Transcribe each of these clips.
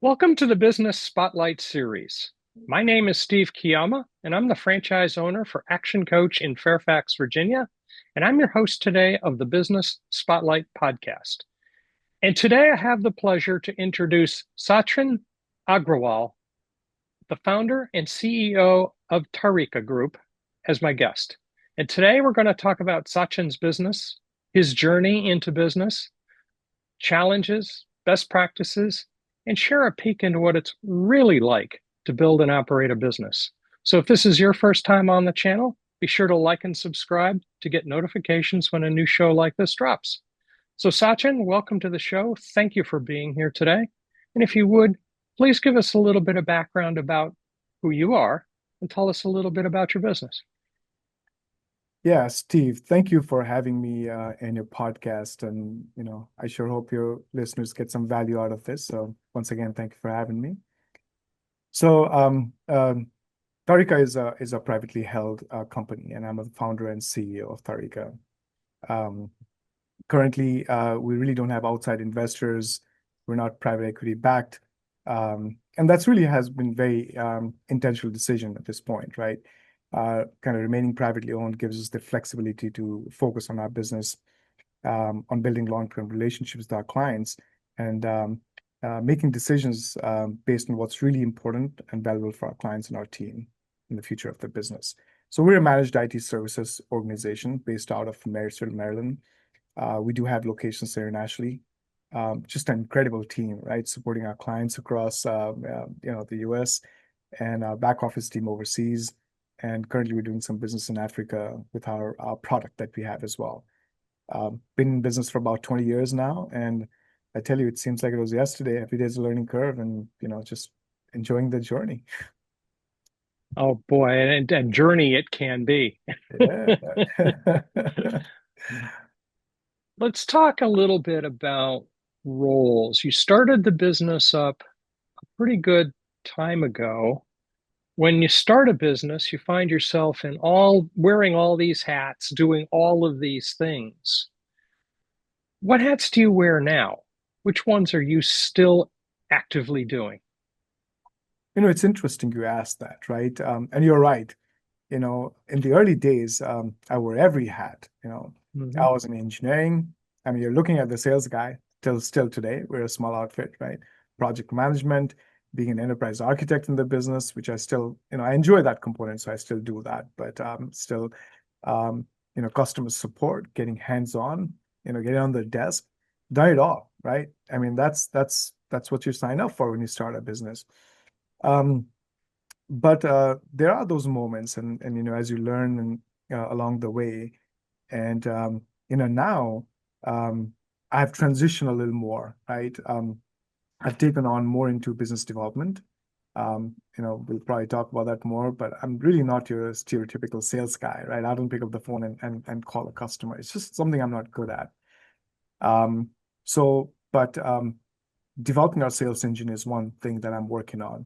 Welcome to the Business Spotlight series. My name is Steve Chiama, and I'm the franchise owner for Action Coach in Fairfax, Virginia. And I'm your host today of the Business Spotlight podcast. And today I have the pleasure to introduce Sachin Agrawal, the founder and CEO of Tarika Group, as my guest. And today we're going to talk about Sachin's business, his journey into business, challenges, best practices, and share a peek into what it's really like to build and operate a business. So if this is your first time on the channel, be sure to like and subscribe to get notifications when a new show like this drops. So Sachin, welcome to the show. Thank you for being here today. And if you would, please give us a little bit of background about who you are and tell us a little bit about your business. Yeah, Steve, thank you for having me in your podcast. And, I sure hope your listeners get some value out of this. So once again, thank you for having me. So Tarika is a privately held company, and I'm a founder and CEO of Tarika. Um, Currently, we really don't have outside investors. We're not private equity backed. And that's really has been very intentional decision at this point, right? Kind of remaining privately owned gives us the flexibility to focus on our business, on building long-term relationships with our clients, and making decisions based on what's really important and valuable for our clients and our team in the future of the business. So we're a managed IT services organization based out of Marysville, Maryland. We do have locations internationally. Just an incredible team, right? Supporting our clients across, the U.S. and our back office team overseas. And currently, we're doing some business in Africa with our product that we have as well. Been in business for about 20 years now, and I tell you, it seems like it was yesterday. Every day is a learning curve, and just enjoying the journey. Oh boy, and journey it can be. Yeah. Let's talk a little bit about roles. You started the business up a pretty good time ago. When you start a business, you find yourself in all wearing all these hats, doing all of these things. What hats do you wear now? Which ones are you still actively doing? It's interesting you asked that, right? And you're right. In the early days, I wore every hat. Mhm. I was in engineering. I mean, you're looking at the sales guy still today. We're a small outfit, right? Project management, being an enterprise architect in the business, which I still, I enjoy that component, so I still do that. But still, customer support, getting hands-on, getting on the desk, done it all, right? I mean, that's what you sign up for when you start a business. Um, but there are those moments, and as you learn and along the way, and now I've transitioned a little more, right? I've taken on more into business development. We'll probably talk about that more, but I'm really not your stereotypical sales guy, right? I don't pick up the phone and call a customer. It's just something I'm not good at. Um, but developing our sales engine is one thing that I'm working on.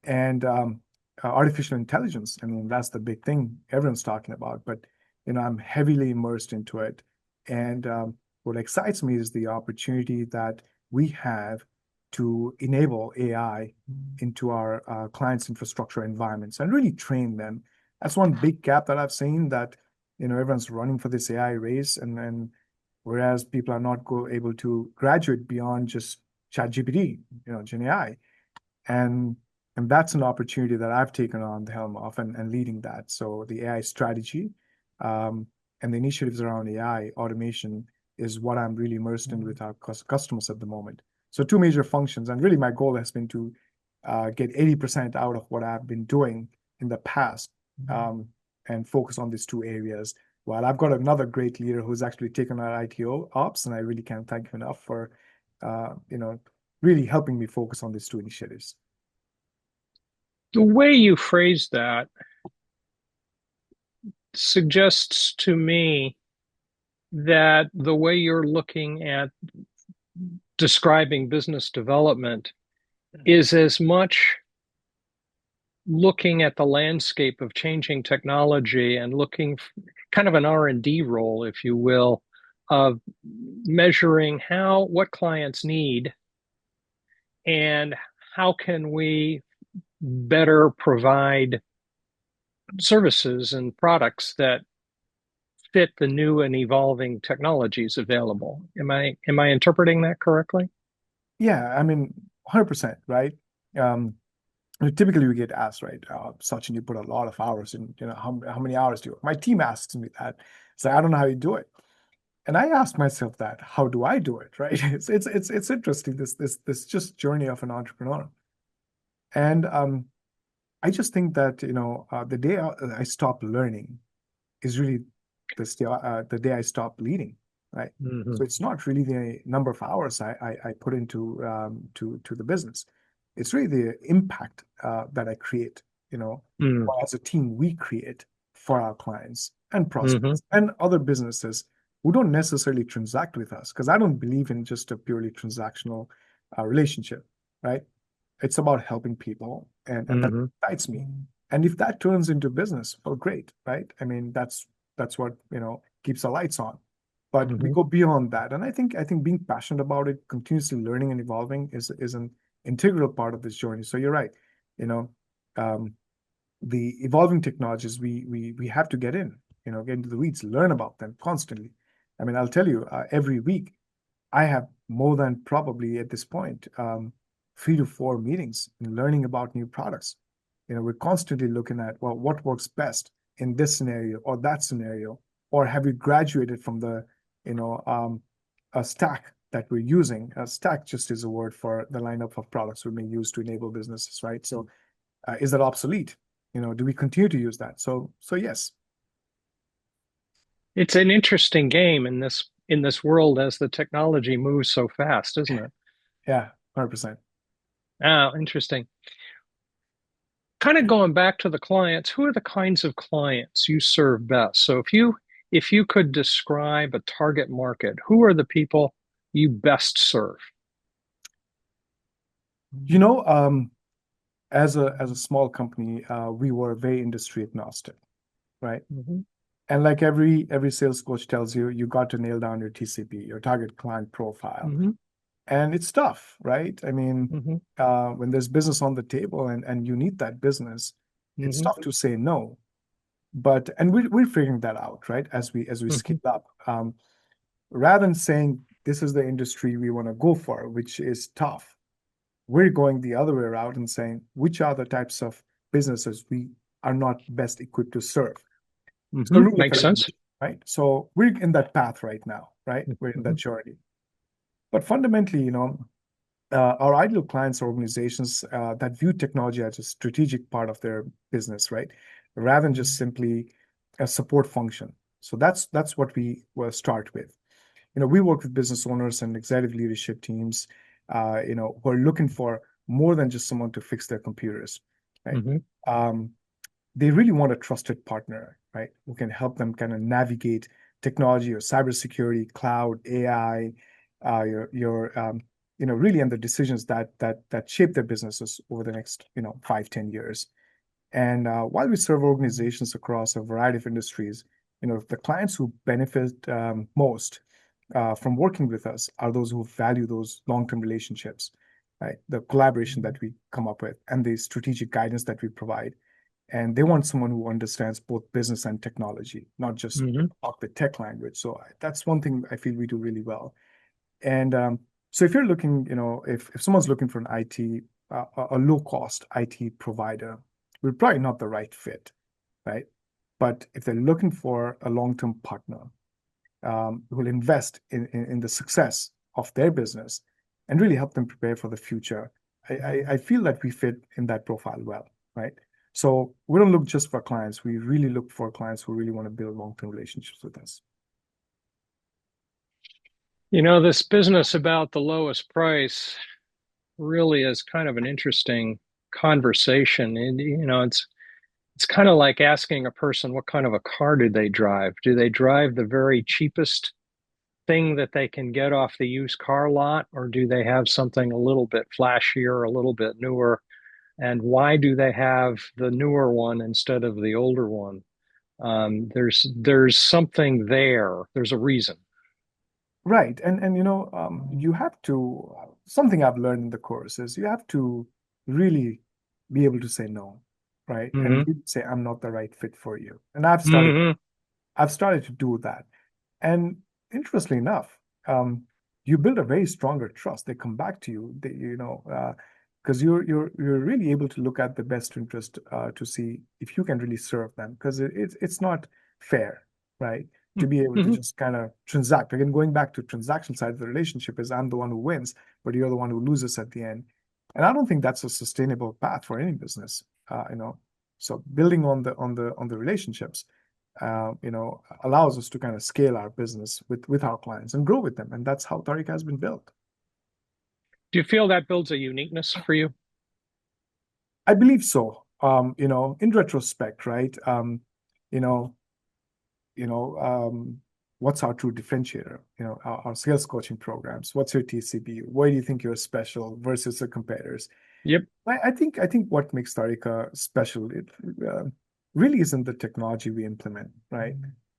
And artificial intelligence, I mean, that's the big thing everyone's talking about, but I'm heavily immersed into it. And what excites me is the opportunity that we have to enable AI into our clients' infrastructure environments and really train them. That's one big gap that I've seen, that everyone's running for this AI race, and then whereas people are not able to graduate beyond just ChatGPT, Gen AI. And that's an opportunity that I've taken on the helm of, and leading that. So the AI strategy um, and the initiatives around AI automation is what I'm really immersed in with our customers at the moment. So two major functions, and really my goal has been to get 80% out of what I've been doing in the past, and focus on these two areas. While I've got another great leader who's actually taken our ITO ops, and I really can't thank him enough for, really helping me focus on these two initiatives. The way you phrase that suggests to me that the way you're looking at describing business development is as much looking at the landscape of changing technology and looking kind of an R&D role, if you will, of measuring what clients need and how can we better provide services and products that fit the new and evolving technologies available. Am I interpreting that correctly? Yeah, I mean, 100%, right? Um, Typically we get asked, right, Sachin, you put a lot of hours in, how many hours do you work? My team asks me that. So I don't know how you do it. And I ask myself that, how do I do it, right? It's interesting, this just journey of an entrepreneur. And I just think that, the day I stop learning is really the day I stop leading, right? Hmm. So it's not really the number of hours I put into to the business. It's really the impact that I create, Mm. or as a team we create for our clients and Hmm. prospects and other businesses who don't necessarily transact with us. Because I don't believe in just a purely transactional relationship, right? It's about helping people, and that Hmm. excites me. And if that turns into business, well, great, right? I mean, that's what keeps the lights on. But we Hmm. go beyond that, and I think being passionate about it, continuously learning and evolving is an integral part of this journey. So you're right, you know, um, the evolving technologies we have to get into the weeds, learn about them constantly. I mean, I'll tell you, every week I have more than probably at this point 3 to 4 meetings in learning about new products. We're constantly looking at, well, what works best in this scenario or that scenario, or have we graduated from you know, um, a stack that we're using? A stack just is a word for the lineup of products we may use to enable businesses, right? So, is that obsolete? Do we continue to use that? So yes, It's an interesting game in this world as the technology moves so fast, isn't it? yeah, 100%. Oh, interesting. Kind of going back to the clients, who are the kinds of clients you serve best? So if you could describe a target market, who are the people you best serve? You know, as a small company, we were very industry agnostic, right? Hmm. And like every sales coach tells you, you got to nail down your TCP, your target client profile. Hmm. And it's tough, right? I mean, Hmm. when there's business on the table and you need that business, it's Hmm. tough to say no. But and we're figuring that out, right? As we scale Hmm. up. Rather than saying this is the industry we want to go for, which is tough, we're going the other way around and saying which are the types of businesses we are not best equipped to serve. So Hmm. rule of Makes sense. elimination, right? So we're in that path right now, right? We're in that Hmm. journey. But fundamentally, our ideal clients are organizations that view technology as a strategic part of their business, right? Rather than just simply a support function. So that's what we will start with. We work with business owners and executive leadership teams, who are looking for more than just someone to fix their computers, right? Hmm. Um, they really want a trusted partner, right? Who can help them kind of navigate technology or cybersecurity, cloud, AI, really, and the decisions that shape their businesses over the next, 5, 10 years. And while we serve organizations across a variety of industries, the clients who benefit most from working with us are those who value those long-term relationships, right? The collaboration that we come up with and the strategic guidance that we provide. And they want someone who understands both business and technology, not just Hmm. talk the tech language. So that's one thing I feel we do really well. And so if you're looking, if someone's looking for an IT, a low-cost IT provider, we're probably not the right fit, right? But if they're looking for a long-term partner who will invest in the success of their business and really help them prepare for the future, I feel that we fit in that profile well, right? So we don't look just for clients. We really look for clients who really want to build long-term relationships with us. This business about the lowest price really is kind of an interesting conversation. And, it's kind of like asking a person what kind of a car do they drive? Do they drive the very cheapest thing that they can get off the used car lot, or do they have something a little bit flashier, a little bit newer? And why do they have the newer one instead of the older one? There's something there. There's a reason. Right. And you have to, something I've learned in the course is you have to really be able to say no, right? And Hmm. really say, I'm not the right fit for you. And Hmm. I've started to do that. And interestingly enough, you build a very stronger trust. They come back to you, because you're really able to look at the best interest to see if you can really serve them. Because it's not fair, right? To be able to Hmm. just kind of transact. Again, going back to transaction side of the relationship is I'm the one who wins, but you're the one who loses at the end. And I don't think that's a sustainable path for any business. So building on the relationships allows us to kind of scale our business with our clients and grow with them. And that's how Tarika has been built. Do you feel that builds a uniqueness for you? I believe so. In retrospect, right? You know, you know, what's our true differentiator? Our sales coaching programs. What's your TCP? Why do you think you're special versus the competitors? Yep. I think what makes Tarika special, it uh, really isn't the technology we implement, right?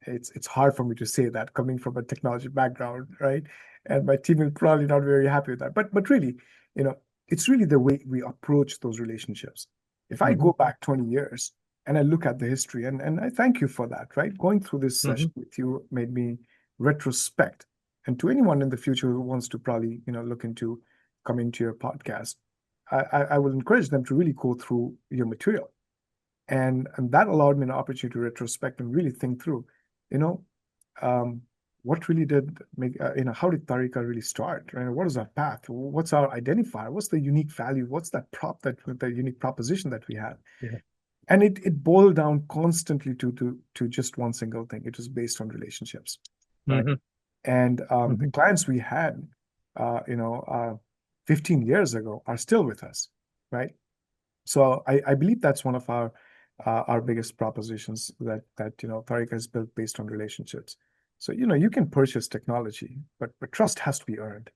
It's hard for me to say that coming from a technology background, right? And my team will probably not be very happy with that. But really, you know, it's really the way we approach those relationships. If I Hmm. go back 20 years and I look at the history, and I thank you for that, right? Going through this Hmm. session with you made me retrospect. And to anyone in the future who wants to probably, look into coming to your podcast, I will encourage them to really go through your material. And that allowed me an opportunity to retrospect and really think through, you know, um, what really did make, how did Tarika really start? Right? What is our path? What's our identifier? What's the unique value? What's the unique proposition that we had? Yeah. And it boiled down constantly to just one single thing. It was based on relationships, right? Hmm. And the Hmm. clients we had, uh, you know, uh, 15 years ago are still with us, right? So I believe that's one of our biggest propositions that Tariqa is built based on relationships. So you can purchase technology, but trust has to be earned,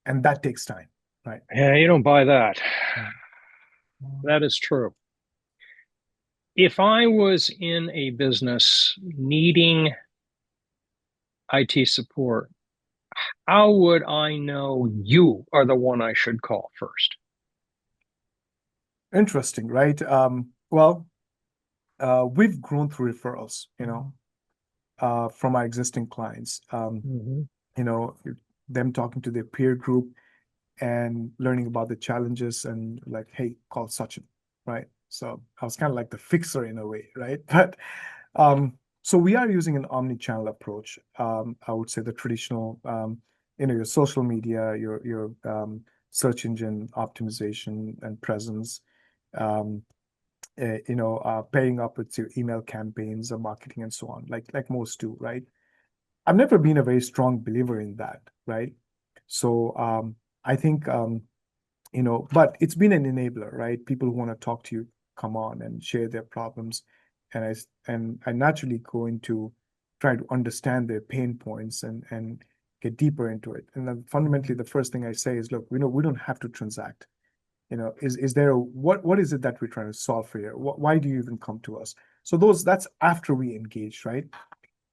and that takes time, right? Yeah, you don't buy that. That is true. If I was in a business needing IT support, how would I know you are the one I should call first? Interesting, right? Well, we've grown through referrals, from our existing clients. Hmm. You know, them talking to their peer group and learning about the challenges and like, hey, call Sachin, right? So I was kind of like the fixer in a way, right? But so we are using an omni-channel approach. I would say the traditional, your social media, your search engine optimization and presence, um, paying up with your email campaigns or marketing and so on, like most do, right? I've never been a very strong believer in that, right? So I think but it's been an enabler, right? People who want to talk to you come on and share their problems, and I naturally go into trying to understand their pain points and get deeper into it. And then fundamentally, the first thing I say is, look, we don't have to transact. Is there what is it that we're trying to solve for you? Why do you even come to us? So that's after we engage, right?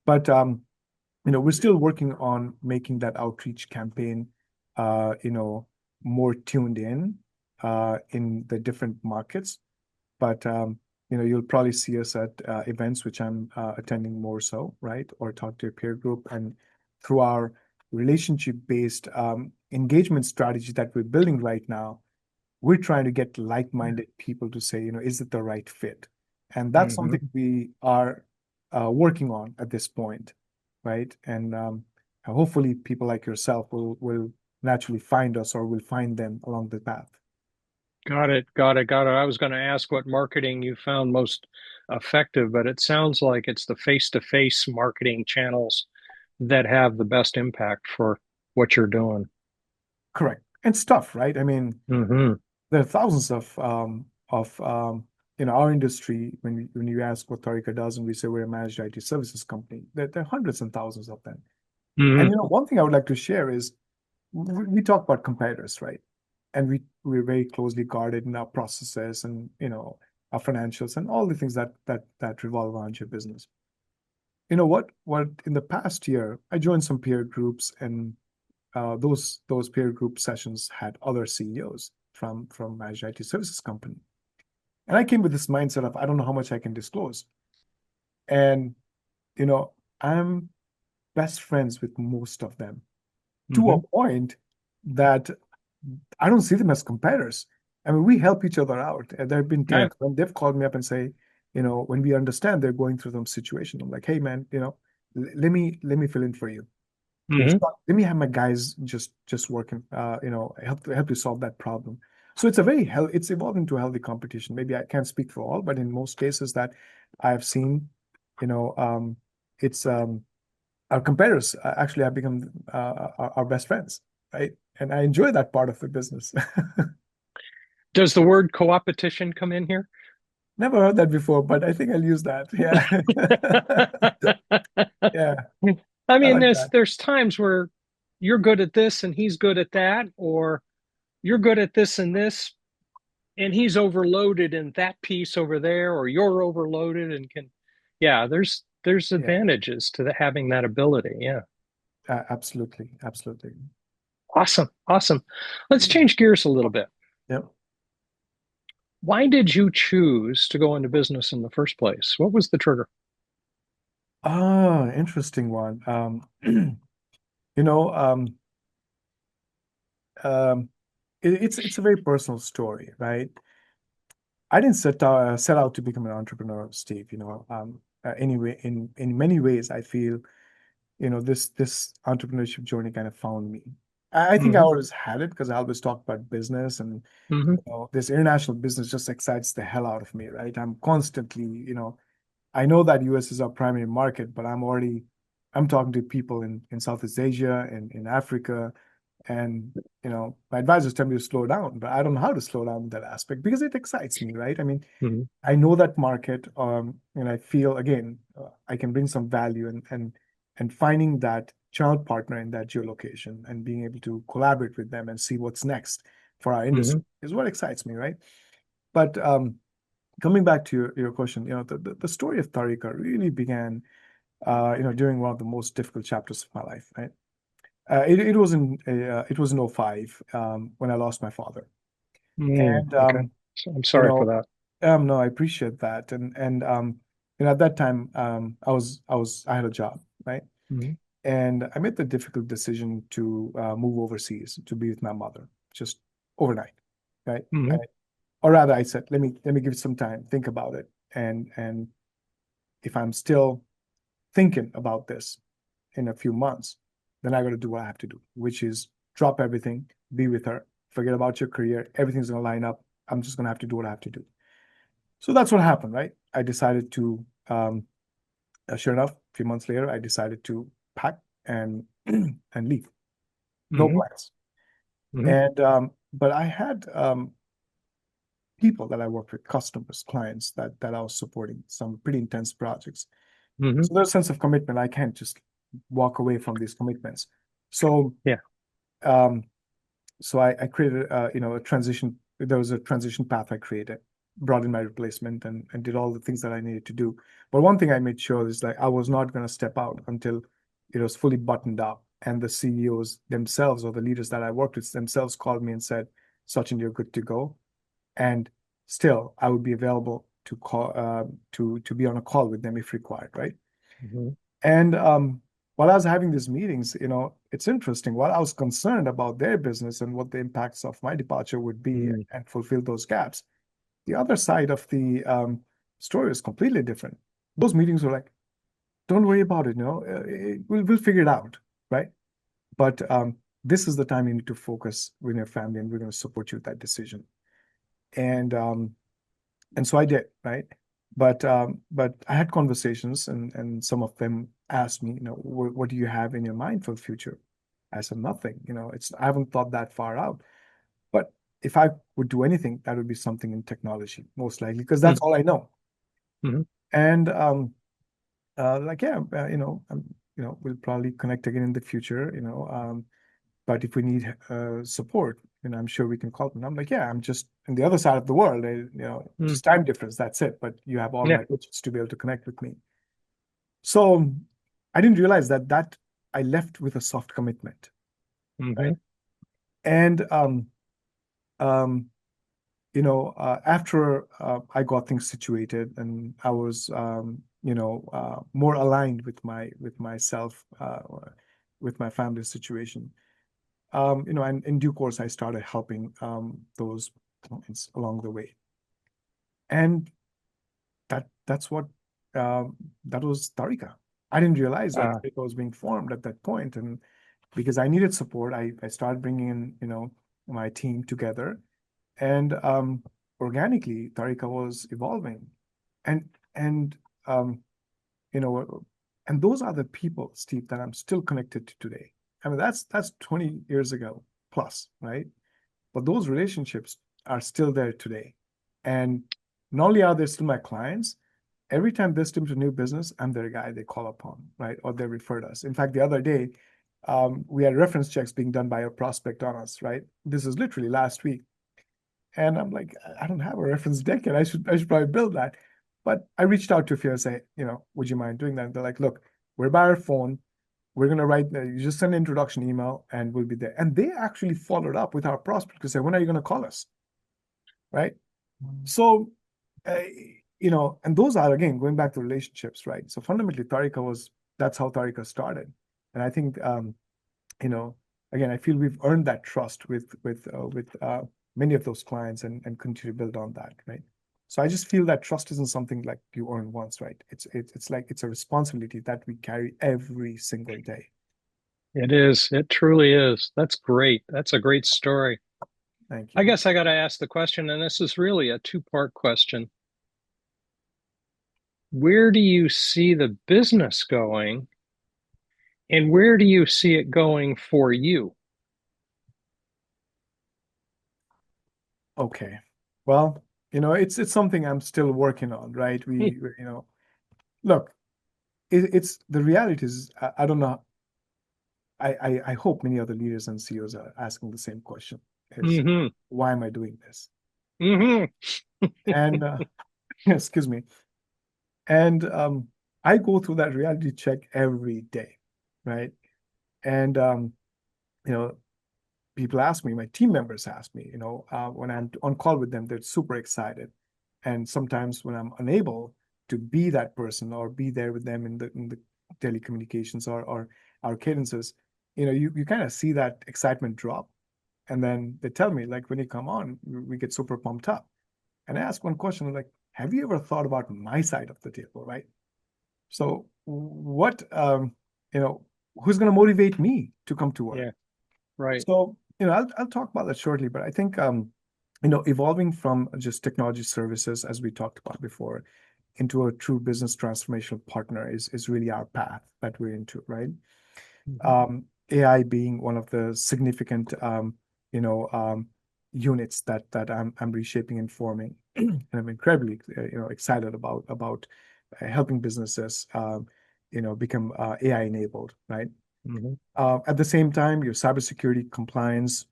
But we're still working on making that outreach campaign, uh, you know, more tuned in the different markets. But you'll probably see us at events which I'm attending more so, right? Or talk to your peer group, and through our relationship-based engagement strategy that we're building right now, we're trying to get like-minded people to say, is it the right fit? And that's Hmm. something we are working on at this point, right? And hopefully people like yourself will naturally find us or will find them along the path. Got it. Got it. Got it. I was going to ask what marketing you found most effective, but it sounds like it's the face-to-face marketing channels that have the best impact for what you're doing. Correct. And stuff, right? I mean, Hmm. there are thousands of in our industry. When you ask what Tarika does, and we say we're a managed IT services company, there are hundreds and thousands of them. And Hmm. one thing I would like to share is we talk about competitors, right? And we're very closely guarded in our processes and our financials and all the things that revolve around your business. You know what in the past year I joined some peer groups, and those peer group sessions had other CEOs. from managed IT services company. And I came with this mindset of I don't know how much I can disclose. And you know, I'm best friends with most of them to Hmm. a point that I don't see them as competitors. I mean, we help each other out. And there have been Yeah. times when they've called me up and say, when we understand they're going through some situation, I'm like, hey man, let me fill in for you. Hmm. Let me have my guys just working, help you solve that problem. So it's a it's evolved into a healthy competition. Maybe I can't speak for all, but in most cases that I've seen, you know, it's our competitors actually have become our best friends, right? And I enjoy that part of the business. Does the word co-opetition come in here? Never heard that before, but I think I'll use that. Yeah. Yeah, I I mean, like there's that. there's times where you're good at this and he's good at that, or you're good at this and this, and he's overloaded in that piece over there, or you're overloaded and can, yeah, there's Yeah, advantages to having that ability. Yeah. absolutely, absolutely. Awesome. Awesome. Let's change gears a little bit. Yep. Why did you choose to go into business in the first place? What was the trigger? Interesting one. You know, um, it's a very personal story, right? I didn't set out to become an entrepreneur, Steve. Anyway, in many ways, I feel this entrepreneurship journey kind of found me. I think I Hmm. always had it because I always talk about business, and Hmm. this international business just excites the hell out of me, right? I'm constantly, I know that US is our primary market, but I'm talking to people in Southeast Asia and in Africa, and my advisors tell me to slow down, but I don't know how to slow down in that aspect because it excites me, right? I mean, Hmm. I know that market, and I feel again I can bring some value, and finding that channel partner in that geolocation and being able to collaborate with them and see what's next for our industry Hmm. is what excites me, right? But coming back to your question, the story of Tarika really began, during one of the most difficult chapters of my life, right? It was in '05 when I lost my father, Mm, and okay. So I'm you sorry for know, that. no, I appreciate that, and at that time, I had a job, right? Hmm. And I made the difficult decision to move overseas to be with my mother, just overnight, right? Hmm. Or rather, I said, let me give it some time, think about it, and if I'm still thinking about this in a few months, then I got to do what I have to do, which is drop everything, be with her, forget about your career, everything's gonna line up. I'm just gonna have to do what I have to do. So that's what happened, right? I decided to, sure enough, a few months later, I decided to pack and and leave. No Hmm. plans. Hmm. And but I had people that I worked with, customers, clients that I was supporting, some pretty intense projects. Hmm. So there's a sense of commitment. I can't just walk away from these commitments. So Yeah. um, I created a transition. There was a transition path I created, brought in my replacement, and did all the things that I needed to do. But one thing I made sure is like I was not going to step out until it was fully buttoned up. And the CEOs themselves or the leaders that I worked with themselves called me and said, Sachin, you're good to go. And still, I would be available to call to be on a call with them if required, right? Hmm. And while I was having these meetings, it's interesting. While I was concerned about their business and what the impacts of my departure would be Hmm. and fulfill those gaps, the other side of the story is completely different. Those meetings were like, "Don't worry about it. We'll figure it out, right?" But this is the time you need to focus with your family, and we're going to support you with that decision. And so I did, right? But I had conversations, and some of them asked me, what do you have in your mind for the future? I said nothing. I haven't thought that far out. But if I would do anything, that would be something in technology, most likely, because that's all I know. Hmm. And like yeah, we'll probably connect again in the future. But if we need support, I'm sure we can call them. I'm like, yeah, I'm just on the other side of the world. Hmm. Just time difference. That's it. But you have all Yeah. my digits to be able to connect with me. So I didn't realize that I left with a soft commitment, Hmm. right? And after I got things situated and I was, more aligned with myself, with my family situation, and in due course, I started helping those clients along the way. And that's what that was Tarika. I didn't realize like Uh, it was being formed at that point, and because I needed support, I started bringing in my team together, and organically Tarika was evolving, and and um, you know, and those are the people, Steve, that I'm still connected to today. I mean, that's 20 years ago plus, right? But those relationships are still there today. And not only are they still my clients, every time they step into a new business, I'm their guy they call upon, right? Or they referred us. In fact, the other day, we had reference checks being done by a prospect on us, right? This is literally last week. And I'm like, I don't have a reference deck yet. I should probably build that. But I reached out to a few and say, would you mind doing that? And they're like, look, we're by our phone. We're gonna write. You just send an introduction email, and we'll be there. And they actually followed up with our prospect to say, when are you gonna call us, right? So, uh, and those are again going back to relationships, right? So fundamentally, Tarika was that's how Tarika started, and I think you know, again, I feel we've earned that trust with many of those clients and continue to build on that, right? So I just feel that trust isn't something like you earn once, right? It's like it's a responsibility that we carry every single day. it is. It truly is. That's great. That's a great story. Thank I you. guess I got to ask the question, and this is really a two-part question. Where do you see the business going, and where do you see it going for you? Okay. Well, it's something I'm still working on, right? Look, it's the reality is I don't know. I hope many other leaders and CEOs are asking the same question: is Mm-hmm. why am I doing this? Mm-hmm. And excuse me. And I go through that reality check every day, right? And you know, people ask me, my team members ask me, when I'm on call with them, they're super excited. And sometimes when I'm unable to be that person or be there with them in the daily communications or our cadences, you kind of see that excitement drop. And then they tell me, like, when you come on, we get super pumped up. And I ask one question, like, have you ever thought about my side of the table, right? So what, who's going to motivate me to come to work? Yeah, right. So, I'll talk about that shortly, but I think, evolving from just technology services, as we talked about before, into a true business transformational partner is really our path that we're into, right? Mm-hmm. AI being one of the significant, you know, units that I'm reshaping and forming, and I'm incredibly, excited about helping businesses, become AI enabled, right? Mm-hmm. At the same time, your cybersecurity compliance,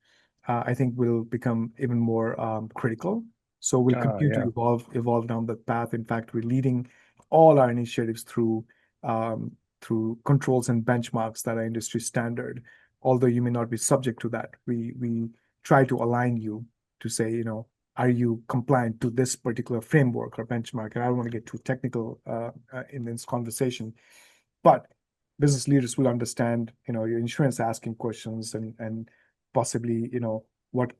I think, will become even more critical. So we'll Oh, continue to yeah. evolve down that path. In fact, we're leading all our initiatives through controls and benchmarks that are industry standard. Although you may not be subject to that, we try to align you to say, are you compliant to this particular framework or benchmark? And I don't want to get too technical in this conversation, but business leaders will understand, your insurance asking questions and possibly, what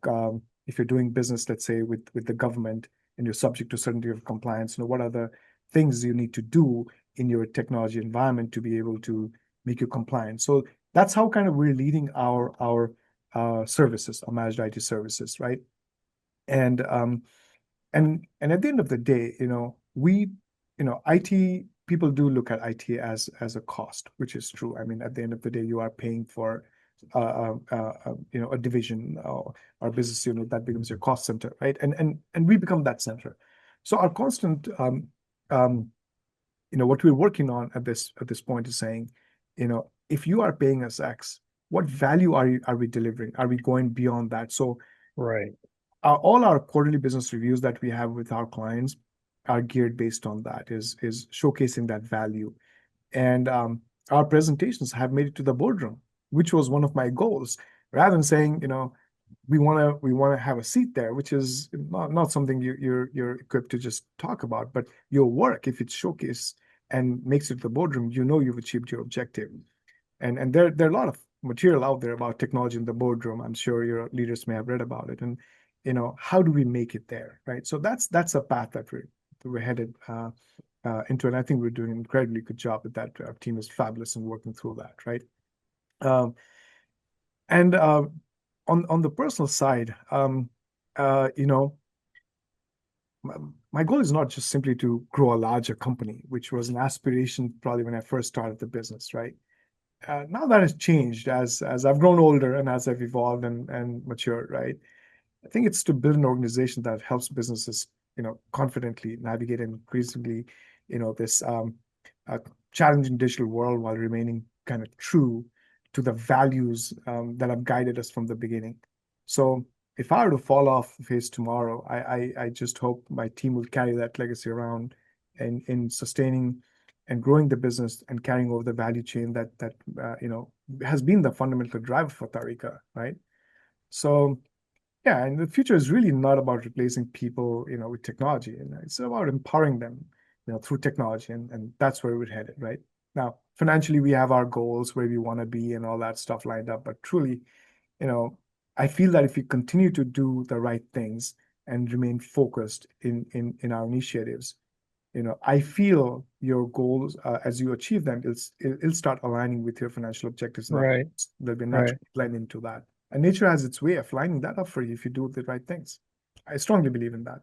if you're doing business, let's say with the government and you're subject to certain degree of compliance, what are the things you need to do in your technology environment to be able to make you compliant. So that's how kind of we're leading our services, our managed IT services, right? And and at the end of the day, IT people do look at IT as a cost, which is true. I mean, at the end of the day, you are paying for a division or business unit that becomes your cost center, right? And we become that center. So our constant um, what we're working on at this point is saying, if you are paying us X, what value are we delivering? Are we going beyond that? So Right. all our quarterly business reviews that we have with our clients are geared based on that, is showcasing that value. And our presentations have made it to the boardroom, which was one of my goals. Rather than saying, we want to have a seat there, which is not something you're equipped to just talk about, but your work, if it's showcased and makes it to the boardroom, you've achieved your objective. And there are a lot of material out there about technology in the boardroom. I'm sure your leaders may have read about it. And how do we make it there, right? So that's a path that we're headed into, and I think we're doing an incredibly good job with that. Our team is fabulous in working through that, right? Um, and on the personal side, you know, my goal is not just simply to grow a larger company, which was an aspiration probably when I first started the business, right? Now that has changed as I've grown older and as I've evolved and matured, right? I think it's to build an organization that helps businesses, confidently navigate increasingly, this challenging digital world while remaining kind of true to the values that have guided us from the beginning. So if I were to fall off the face tomorrow, I just hope my team will carry that legacy around and in sustaining and growing the business and carrying over the value chain that has been the fundamental driver for Tarika, right? So yeah, and the future is really not about replacing people, with technology, and it's about empowering them, through technology, and that's where we're headed, right? Now, financially, we have our goals where we want to be and all that stuff lined up, but truly, you know, I feel that if we continue to do the right things and remain focused in our initiatives, I feel your goals, as you achieve them, it'll start aligning with your financial objectives. Not Right, there'll be a right. natural blend into that. And nature has its way of lining that up for you if you do the right things. I strongly believe in that.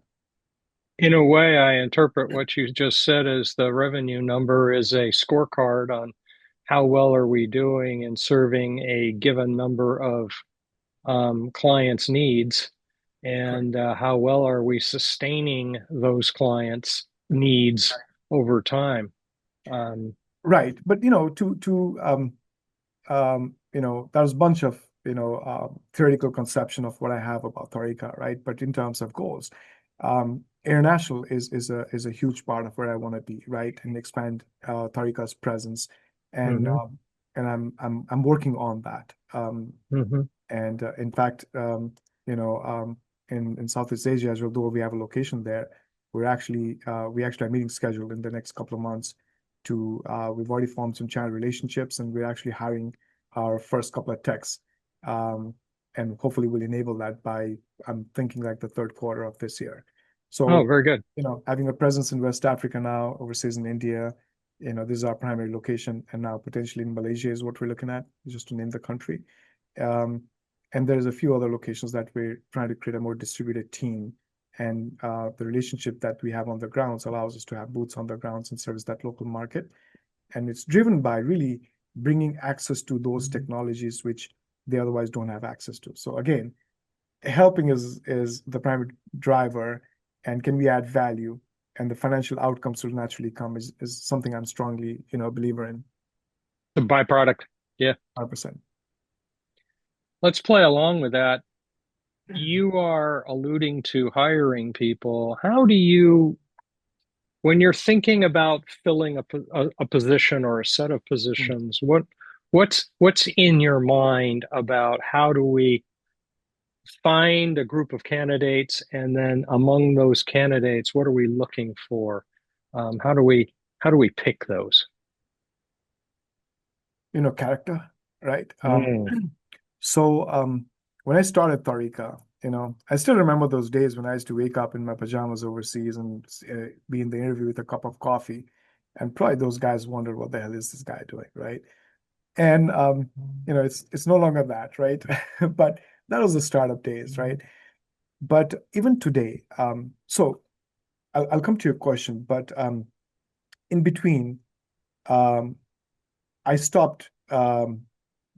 In a way, I interpret what you just said as the revenue number is a scorecard on how well are we doing in serving a given number of clients' needs, Correct. and how well are we sustaining those clients' needs over time. Um, Right. But there's a bunch of theoretical conception of what I have about Tarika, right? But in terms of goals, international is a huge part of where I want to be, right? And expand Tarika's presence, and mhm, um, and I'm working on that. mhm. And in fact, you know, um, in Southeast Asia, as well, though we have a location there, we actually have meetings scheduled in the next couple of months. We've already formed some channel relationships, and we're actually hiring our first couple of techs, um, and hopefully we'll enable that by, I'm thinking, like the third quarter of this year. Oh, So, very good. having a presence in West Africa now, overseas in India, this is our primary location, and now potentially in Malaysia is what we're looking at, just to name the country. Um, and there's a few other locations that we're trying to create a more distributed team. And the relationship that we have on the grounds allows us to have boots on the grounds and service that local market. And it's driven by really bringing access to those technologies which they otherwise don't have access to. So again, helping is the primary driver, and can we add value? And the financial outcomes will naturally come is something I'm strongly, a believer in, The byproduct. Yeah. 100%. Let's play along with that. You are alluding to hiring people. How do you, when you're thinking about filling a position or a set of positions, what's in your mind about how do we find a group of candidates, and then among those candidates, what are we looking for? How do we pick those? Character, right? Mm, So when I started Tarika, I still remember those days when I used to wake up in my pajamas overseas and be in the interview with a cup of coffee, and probably those guys wondered what the hell is this guy doing, right? And it's no longer that, right? But that was the startup days, right? But even today, so I'll come to your question, but in between, um, I stopped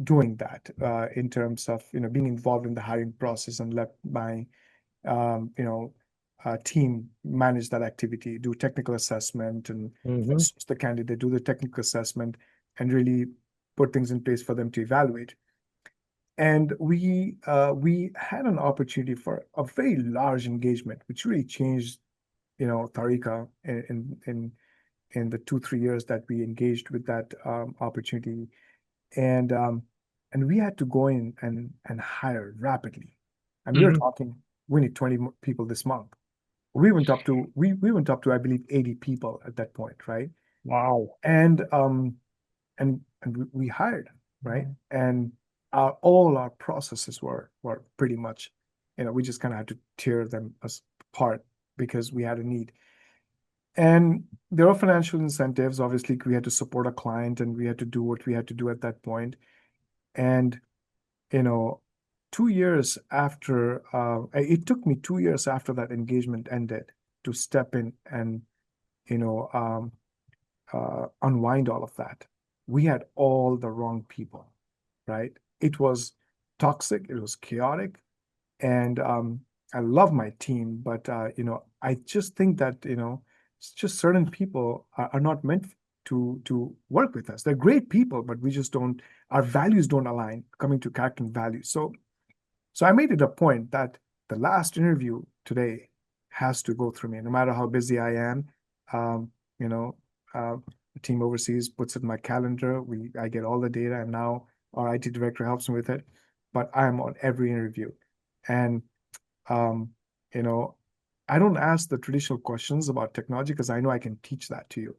doing that in terms of being involved in the hiring process, and let my team manage that activity, do technical assessment, and hmm source the candidate, do the technical assessment, and really put things in place for them to evaluate. And we had an opportunity for a very large engagement, which really changed Tarika in the 2-3 years that we engaged with that opportunity. And we had to go in and hire rapidly. And we were Hmm. talking, we need 20 people this month. We went up to I believe 80 people at that point, right? Wow. And we hired, right? And all our processes were pretty much, we just kind of had to tear them apart because we had a need. And there are financial incentives. Obviously, we had to support a client and we had to do what we had to do at that point. And, you know, 2 years after, it took me 2 years after that engagement ended to step in and, you know, um, unwind all of that. We had all the wrong people, right? It was toxic, it was chaotic, and I love my team, but I just think that it's just certain people are not meant to work with us. They're great people, but we just don't. Our values don't align. Coming to character and values, so I made it a point that the last interview today has to go through me, no matter how busy I am. Um, you know, the team overseas puts it in my calendar. I get all the data, and now our IT director helps me with it. But I'm on every interview, and um, you know, I don't ask the traditional questions about technology because I know I can teach that to you.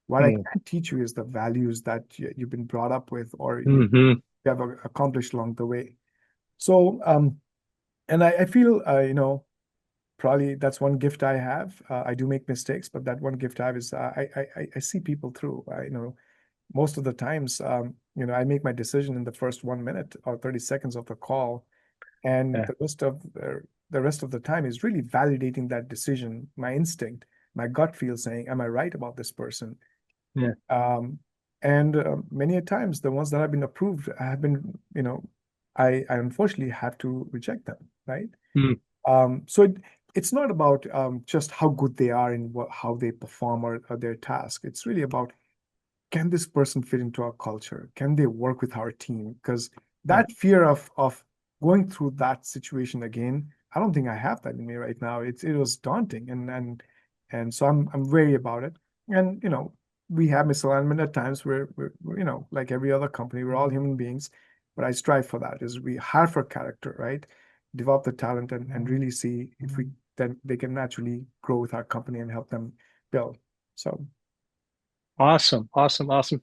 What I can teach you is the values that you've been brought up with, or Mm-hmm. you have accomplished along the way. So, and I feel, probably that's one gift I have. I do make mistakes, but that one gift I have is I see people through. Most of the times, I make my decision in the first 1 minute or 30 seconds of the call, and Yeah. the rest of the time is really validating that decision, my instinct, my gut feel saying, "Am I right about this person?" Yeah. Um, and many a times, the ones that have been approved have been, I unfortunately have to reject them, right? Mm. It's not about just how good they are in how they perform or their task. It's really about, can this person fit into our culture? Can they work with our team? Because Yeah. that fear of going through that situation again, I don't think I have that in me right now. It was daunting, and so I'm wary about it. And we have misalignment at times where we're like every other company, we're all human beings, but I strive for that. Is we hire for character, right? Develop the talent and really see if we then they can naturally grow with our company and help them build. So. Awesome. Awesome. Awesome.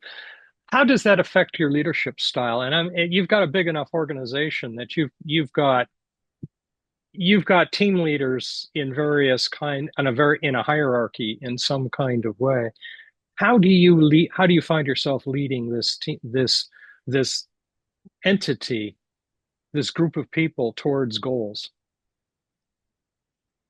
How does that affect your leadership style? And you've got a big enough organization that you've got team leaders in various kind on a very in a hierarchy in some kind of way. How do you lead? How do you find yourself leading this team, this entity, this group of people towards goals?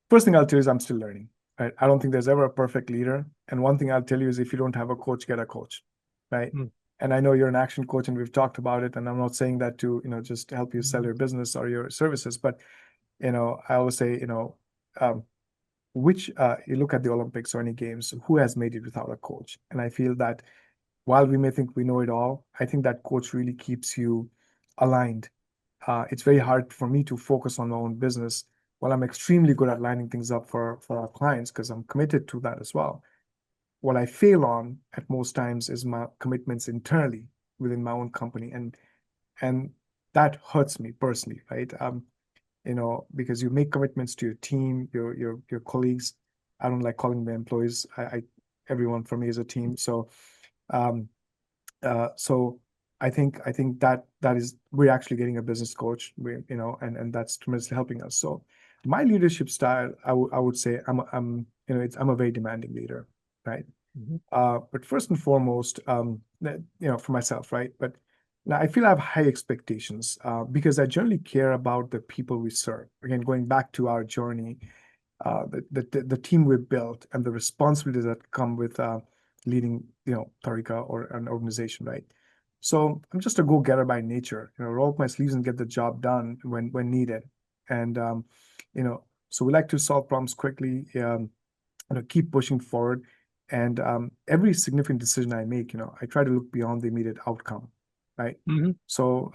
First thing I'll tell you is I'm still learning. Right? I don't think there's ever a perfect leader. And one thing I'll tell you is if you don't have a coach, get a coach. Right. Mm. And I know you're an action coach and we've talked about it. And I'm not saying that to, just help you sell your business or your services. But, I always say, um, which you look at the Olympics or any games, who has made it without a coach? And I feel that while we may think we know it all, I think that coach really keeps you aligned. It's very hard for me to focus on my own business while I'm extremely good at lining things up for our clients because I'm committed to that as well. What I fail on at most times is my commitments internally within my own company, and that hurts me personally, right? Because you make commitments to your team, your colleagues. I don't like calling them employees. Everyone for me is a team. Um, so I think that is we're actually getting a business coach, and that's tremendously helping us. So my leadership style, I would say I'm a very demanding leader, right? Mhm. But first and foremost, for myself, right? But now I feel I have high expectations because I generally care about the people we serve. Again, going back to our journey, the team we built and the responsibilities that come with leading, Tarika or an organization, right? So I'm just a go-getter by nature. Roll up my sleeves and get the job done when needed. And so we like to solve problems quickly. Keep pushing forward. And every significant decision I make, I try to look beyond the immediate outcome, right? Mhm. So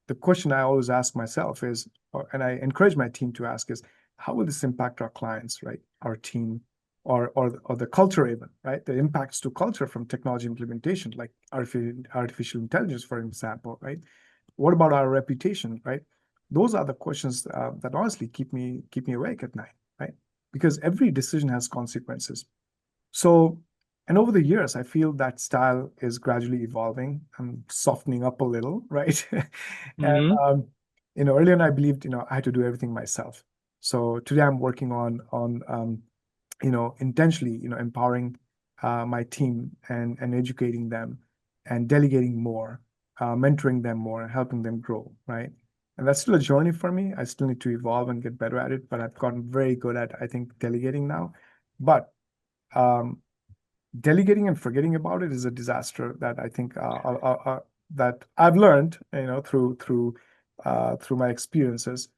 the question I always ask myself is, and I encourage my team to ask is, how will this impact our clients, right? Our team, or the culture even, right? The impacts to culture from technology implementation, like artificial intelligence, for example, right? What about our reputation, right? those are the questions that honestly keep me awake at night, right? Because every decision has consequences. So, and over the years, I feel that style is gradually evolving. I'm softening up a little, right? And Hmm. earlier on, I believed, I had to do everything myself. So today, I'm working on intentionally, empowering my team and educating them and delegating more, mentoring them more, and helping them grow, right? And that's still a journey for me. I still need to evolve and get better at it, but I've gotten very good at, I think, delegating now. But um, delegating and forgetting about it is a disaster that I think that I've learned, through my experiences.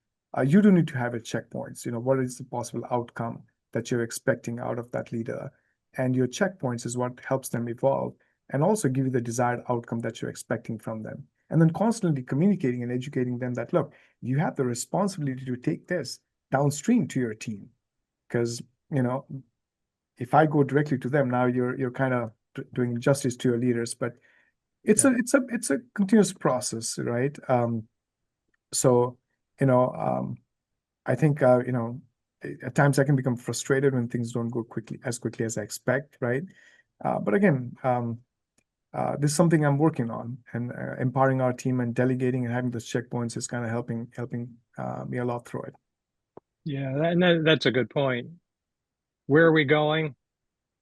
You do need to have a checkpoints. What is the possible outcome that you're expecting out of that leader, and your checkpoints is what helps them evolve and also give you the desired outcome that you're expecting from them. And then constantly communicating and educating them that look, you have the responsibility to take this downstream to your team because you know if I go directly to them, now you're kind of doing justice to your leaders, but it's Yeah. a continuous process, right? So, you know, I think at times I can become frustrated when things don't go quickly as I expect, right? But again, this is something I'm working on, and empowering our team and delegating and having those checkpoints is kind of helping me a lot through it. Yeah, that's a good point. Where are we going?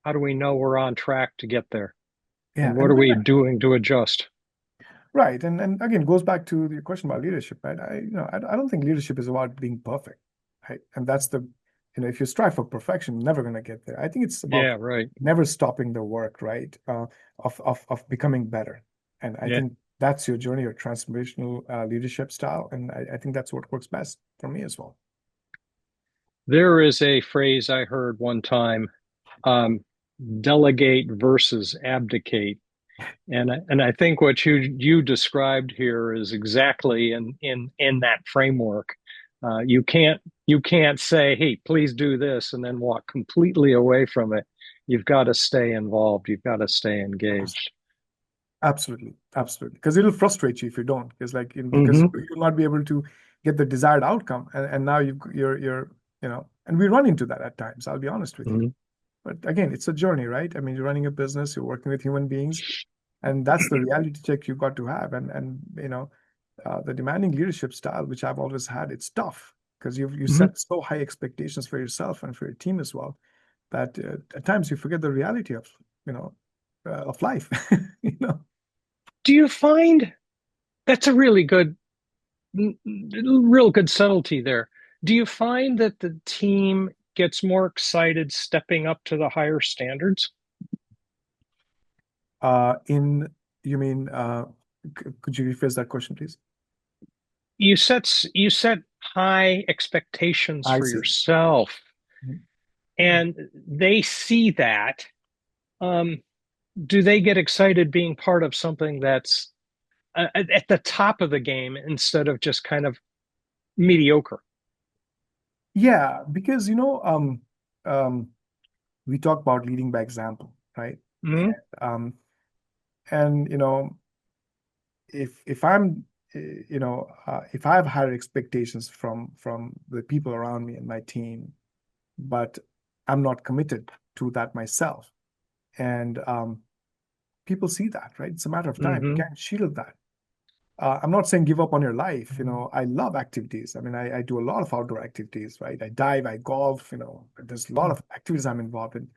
How do we know we're on track to get there? Yeah, And what and are when we doing to adjust? right, and again, goes back to the question about leadership, right? I don't think leadership is about being perfect, right? And that's if you strive for perfection, you're never going to get there. I think it's about Yeah, right. never stopping the work, right? Of becoming better, and I Yeah. think that's your journey, your transformational leadership style, and I think that's what works best for me as well. There is a phrase I heard one time, um, delegate versus abdicate. And I think what you described here is exactly in that framework. You can't say, "Hey, please do this," and then walk completely away from it. You've got to stay involved. You've got to stay engaged. Absolutely, absolutely. Because it'll frustrate you if you don't. Because because Hmm. you'll not be able to get the desired outcome, and now you're and we run into that at times. I'll be honest with you. Hmm. But again, it's a journey, right? I mean, you're running a business, you're working with human beings, and that's the reality check you've got to have. And the demanding leadership style, which I've always had, it's tough because you Hmm. set so high expectations for yourself and for your team as well that at times you forget the reality of life. You know. Do you find that's a real good subtlety there? Do you find that the team gets more excited stepping up to the higher standards? In you mean could you rephrase that question, please? You set high expectations I for see. yourself, and they see that. Um, do they get excited being part of something that's at the top of the game instead of just kind of mediocre? Yeah, because um, we talk about leading by example, right? Hmm. Um, and if I'm if I have higher expectations from the people around me and my team, but I'm not committed to that myself, and people see that, right? It's a matter of time. You Hmm. can't shield that. I'm not saying give up on your life. I love activities. I mean, I do a lot of outdoor activities, right? I dive, I golf, there's a lot of activities I'm involved in.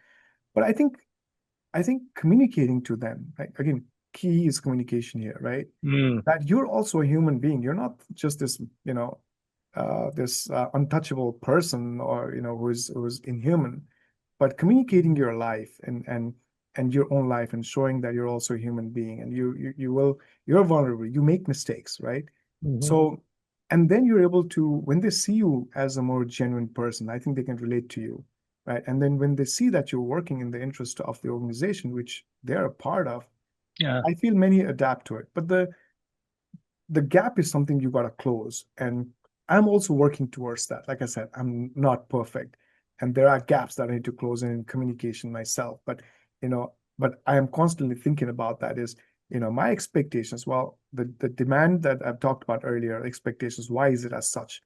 But I think communicating to them, right? Again, key is communication here, right? Mm. That you're also a human being. You're not just this untouchable person or who's inhuman, but communicating your life and your own life and showing that you're also a human being and you're vulnerable, you make mistakes, right? Hmm. So and then you're able to, when they see you as a more genuine person, I think they can relate to you, right? And then when they see that you're working in the interest of the organization which they're a part of, Yeah. I feel many adapt to it. But the gap is something you got to close. And I'm also working towards that. Like I said, I'm not perfect. And there are gaps that I need to close in communication myself. But I am constantly thinking about that is My expectations, well, the demand that I've talked about earlier, expectations, why is it as such?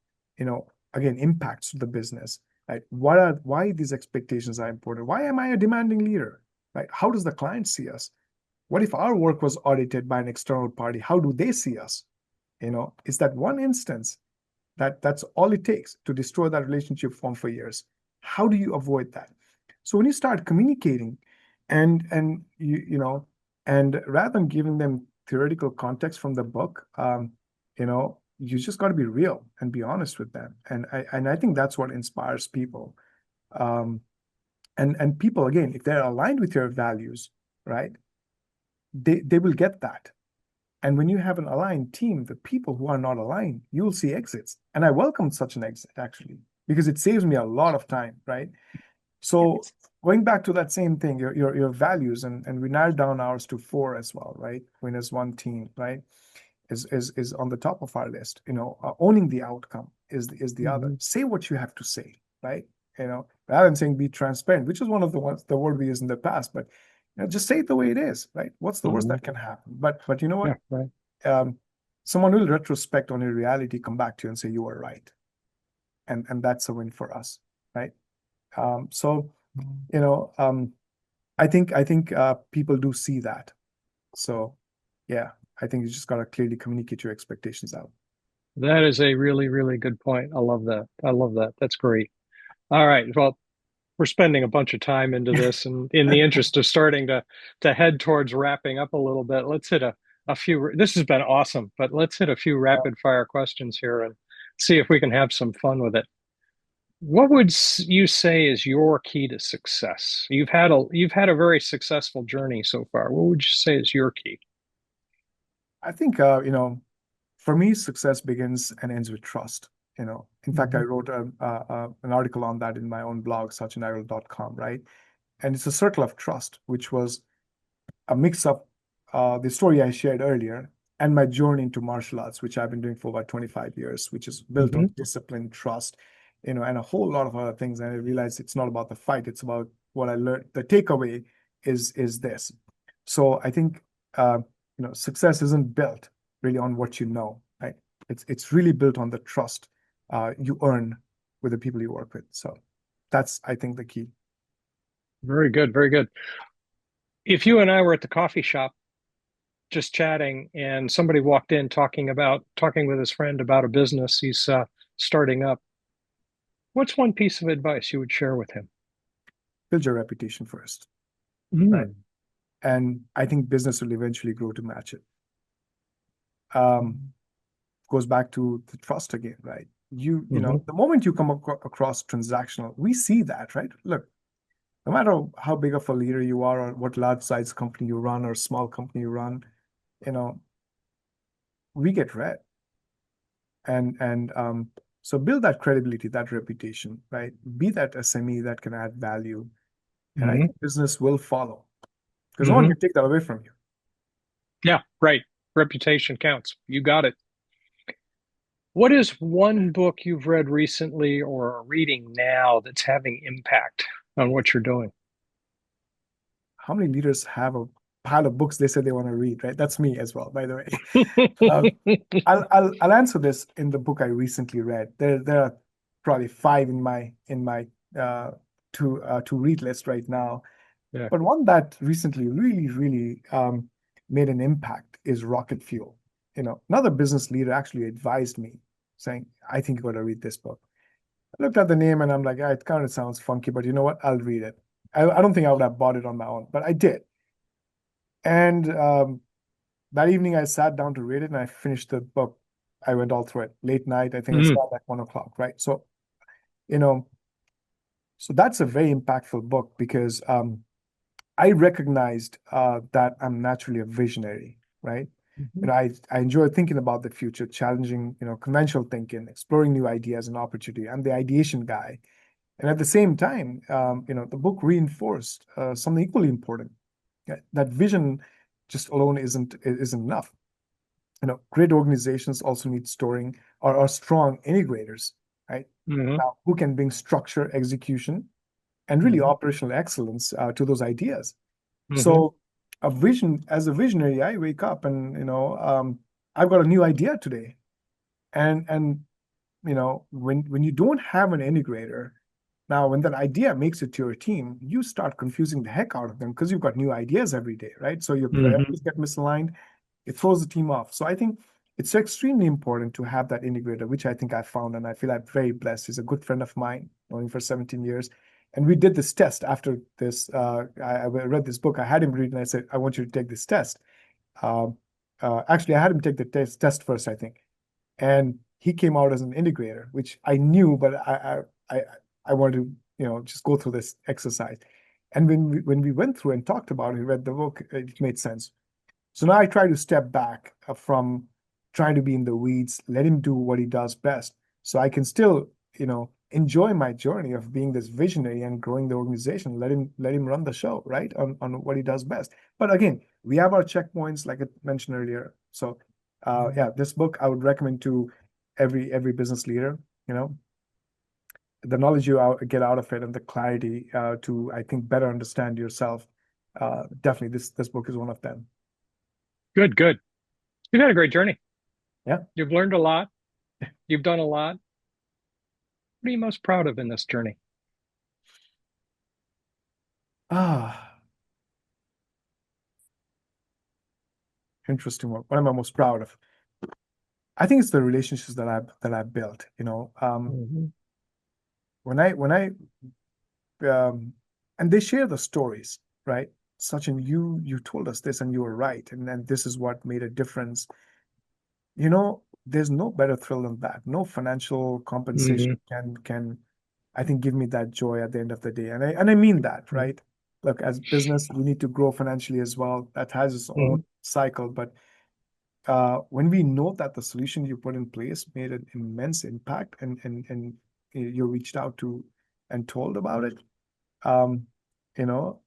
Again, impacts the business, right? Why these expectations are important? Why am I a demanding leader, right? How does the client see us? What if our work was audited by an external party? How do they see us? Is that one instance that's all it takes to destroy that relationship formed for years? How do you avoid that? So when you start communicating and and rather than giving them theoretical context from the book, you just got to be real and be honest with them. And I think that's what inspires people. Um, and people, again, if they're aligned with your values, right, they will get that. And when you have an aligned team, the people who are not aligned, you'll see exits. And I welcome such an exit, actually, because it saves me a lot of time, right? So going back to that same thing, your values, and we narrowed down ours to 4 as well, right? When as one team, right, is on the top of our list. Owning the outcome is the other. Hmm. Say what you have to say, right? Rather than saying be transparent, which is one of the word we used in the past, but just say it the way it is, right? What's the worst Hmm. that can happen? But you know what? Yeah, right. Um, someone will retrospect on your reality, come back to you and say you were right, and that's a win for us, right? So you know, I think people do see that. So yeah, I think you just gotta clearly communicate your expectations out. That is a really, really good point. I love that. I love that. That's great. All right. Well, we're spending a bunch of time into this, and in the interest of starting to head towards wrapping up a little bit, let's hit a few. This has been awesome, but let's hit a few rapid fire questions here and see if we can have some fun with it. What would you say is your key to success? You've had a very successful journey so far. What would you say is your key? I think for me, success begins and ends with trust. In fact, I Hmm. wrote an article on that in my own blog, sachinagrawal.com, right? And it's a circle of trust, which was a mix of the story I shared earlier and my journey into martial arts, which I've been doing for about 25 years, which is built Hmm. on discipline, trust, and a whole lot of other things. And I realized it's not about the fight; it's about what I learned. The takeaway is this. So I think success isn't built really on what you know, right? It's really built on the trust you earn with the people you work with. So that's, I think, the key. Very good, very good. If you and I were at the coffee shop just chatting and somebody walked in talking with his friend about a business he's starting up, what's one piece of advice you would share with him? Build your reputation first, right? Mm. And I think business will eventually grow to match it. Um, Goes back to the trust again, right? Hmm. The moment you come across transactional, we see that, right? Look, no matter how big of a leader you are or what large size company you run or small company you run, you know, we get read. And so build that credibility, that reputation, right? Be that SME that can add value. And I Hmm. think business will follow because no one Hmm. can take that away from you. Yeah, right. Reputation counts. You got it. What is one book you've read recently or are reading now that's having impact on what you're doing? How many leaders have a pile of books they say they want to read, right? That's me as well, by the way. Uh, I'll answer this in the book I recently read. There are probably 5 in my uh, to read list right now. Yeah. But one that recently really made an impact is Rocket Fuel. Another business leader actually advised me, saying, "I think you got to read this book." I looked at the name and I'm like, it kind of sounds funky, but you know what? I'll read it. I don't think I would have bought it on my own, but I did. And that evening, I sat down to read it and I finished the book. I went all through it late night. I think I Mm. started at 1 o'clock, right? You know, so that's a very impactful book because I recognized that I'm naturally a visionary, right? Mhm. I enjoy thinking about the future, challenging, conventional thinking, exploring new ideas and opportunity. I'm the ideation guy. And at the same time, the book reinforced something equally important. That vision just alone isn't enough. Great organizations also need storing or strong integrators, right? Mhm. Now, who can bring structure, execution, and really Mhm. operational excellence to those ideas. Mhm. So a vision, as a visionary, I wake up and, I've got a new idea today. And when you don't have an integrator, now when that idea makes it to your team, you start confusing the heck out of them because you've got new ideas every day, right? So your Hmm. priorities get misaligned. It throws the team off. So I think it's extremely important to have that integrator, which I think I found, and I feel I'm very blessed. He's a good friend of mine, known him for 17 years. And we did this test after this. I read this book. I had him read, and I said, I want you to take this test. Um, Actually, I had him take the test first, I think, and he came out as an integrator, which I knew, but I wanted to just go through this exercise. And when we went through and talked about it, read the book, it made sense. So now I try to step back from trying to be in the weeds, let him do what he does best, so I can still enjoy my journey of being this visionary and growing the organization. Let him run the show, right, on what he does best. But again, we have our checkpoints, like I mentioned earlier. So yeah, this book I would recommend to every business leader. The knowledge you get out of it and the clarity to, I think, better understand yourself. Definitely, this book is one of them. Good, good. You've had a great journey. Yeah. You've learned a lot. You've done a lot. What are you most proud of in this journey? Ah, interesting one. What am I most proud of? I think it's the relationships that I've built. Hmm. When I and they share the stories, right? Sachin, you told us this and you were right, and then this is what made a difference. There's no better thrill than that. No financial compensation Hmm. can I think give me that joy at the end of the day. And I mean that, right? Look, as business, we need to grow financially as well. That has its own Hmm. cycle, but when we know that the solution you put in place made an immense impact, and you reached out to and told about it, um, you know,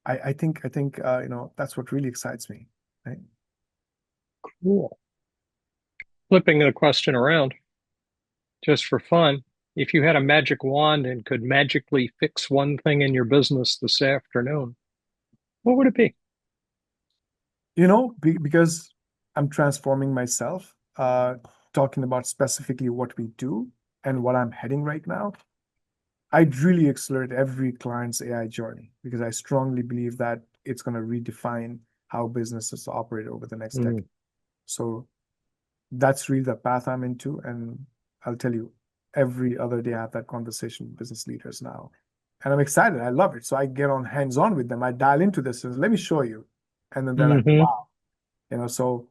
I think that's what really excites me, right? Cool. Flipping the question around, just for fun, if you had a magic wand and could magically fix one thing in your business this afternoon, what would it be? Because I'm transforming myself, talking about specifically what we do and what I'm heading right now. I'd really accelerate every client's AI journey because I strongly believe that it's going to redefine how businesses operate over the next Mm. decade. So that's really the path I'm into. And I'll tell you, every other day I have that conversation with business leaders now. And I'm excited. I love it. So I get on hands-on with them. I dial into this and let me show you. And then they're like, Hmm. wow. So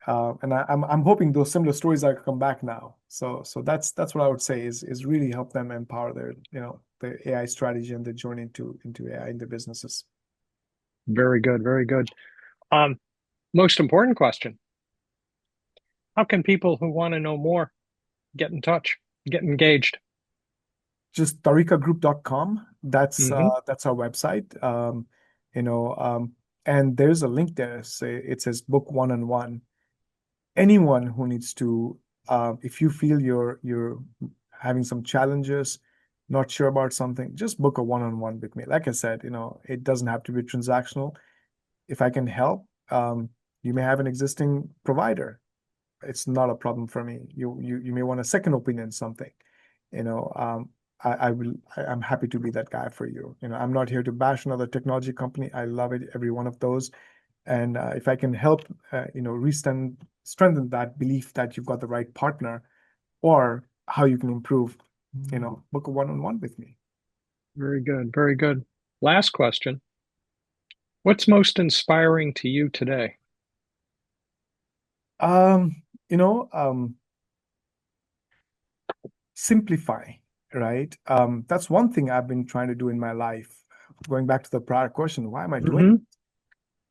and I'm hoping those similar stories are come back now. So that's what I would say is really help them empower their AI strategy and the journey into AI in their businesses. Very good, very good. Um, Most important question. How can people who want to know more get in touch, get engaged? Just tarikagroup.com. Hmm. That's our website. You know, um, and there's a link there. It says book one-on-one. Anyone who needs to, if you feel you're having some challenges, not sure about something, just book a one-on-one with me. Like I said, it doesn't have to be transactional. If I can help, you may have an existing provider. It's not a problem for me. You may want a second opinion on something. You know, I'm happy to be that guy for you. I'm not here to bash another technology company. I love it, every one of those. And if I can help, strengthen that belief that you've got the right partner or how you can improve, book a one-on-one with me. Very good, very good. Last question. What's most inspiring to you today? Um, you know, Simplify, right? That's one thing I've been trying to do in my life. Going back to the prior question, why am I doing it? Hmm.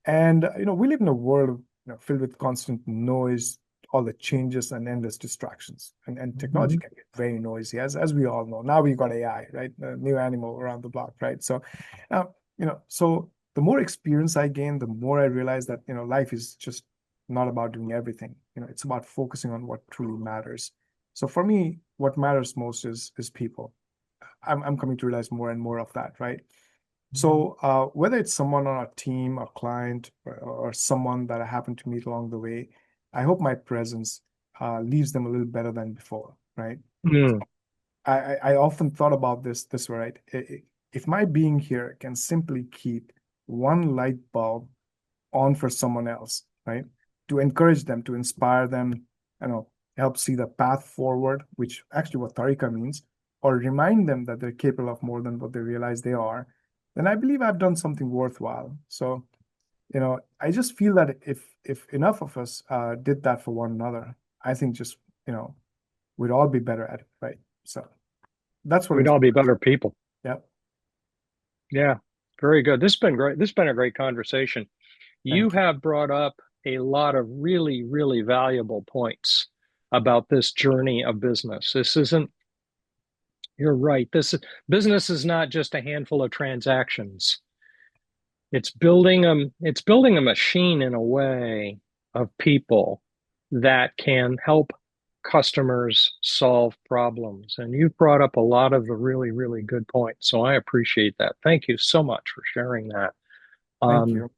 And we live in a world filled with constant noise, all the changes and endless distractions. And technology Hmm. can get very noisy, as we all know. Now we've got AI, right? A new animal around the block, right? So now, so the more experience I gain, the more I realize that life is just not about doing everything. It's about focusing on what truly matters. So for me, what matters most is people. I'm coming to realize more and more of that, right? So whether it's someone on a team, a client, or someone that I happen to meet along the way, I hope my presence leaves them a little better than before, right? Mm, I often thought about this way, right? If my being here can simply keep one light bulb on for someone else, right? To encourage them, to inspire them, help see the path forward, which actually what Tarika means, or remind them that they're capable of more than what they realize they are, then I believe I've done something worthwhile. So, I just feel that if enough of us did that for one another, I think just, you know, we'd all be better at it, right? So that's what we'd all be inspires. better people. Yeah. Yeah, very good. This has been great. This has been a great conversation. You Thank you. have brought up a lot of really, really valuable points about this journey of business. This isn't, you're right. Business is not just a handful of transactions. It's building a machine in a way of people that can help customers solve problems. And you've brought up a lot of the really, really good points. So I appreciate that. Thank you so much for sharing that. Thank Um, you.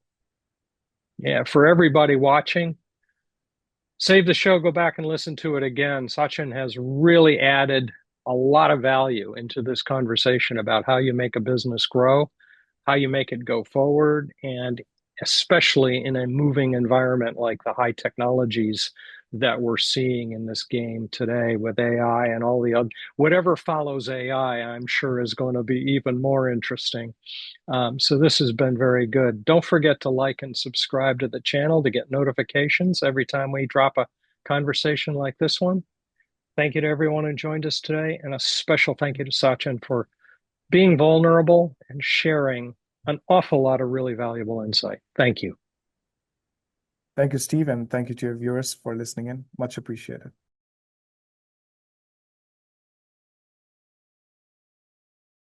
yeah, for everybody watching, save the show, go back and listen to it again. Sachin has really added a lot of value into this conversation about how you make a business grow, how you make it go forward, and especially in a moving environment like the high technologies that we're seeing in this game today with AI and all the other, whatever follows AI, I'm sure is going to be even more interesting. So this has been very good. Don't forget to like and subscribe to the channel to get notifications every time we drop a conversation like this one. Thank you to everyone who joined us today, and a special thank you to Sachin for being vulnerable and sharing an awful lot of really valuable insight. Thank you. Thank you, Steve, and thank you to your viewers for listening in. Much appreciated.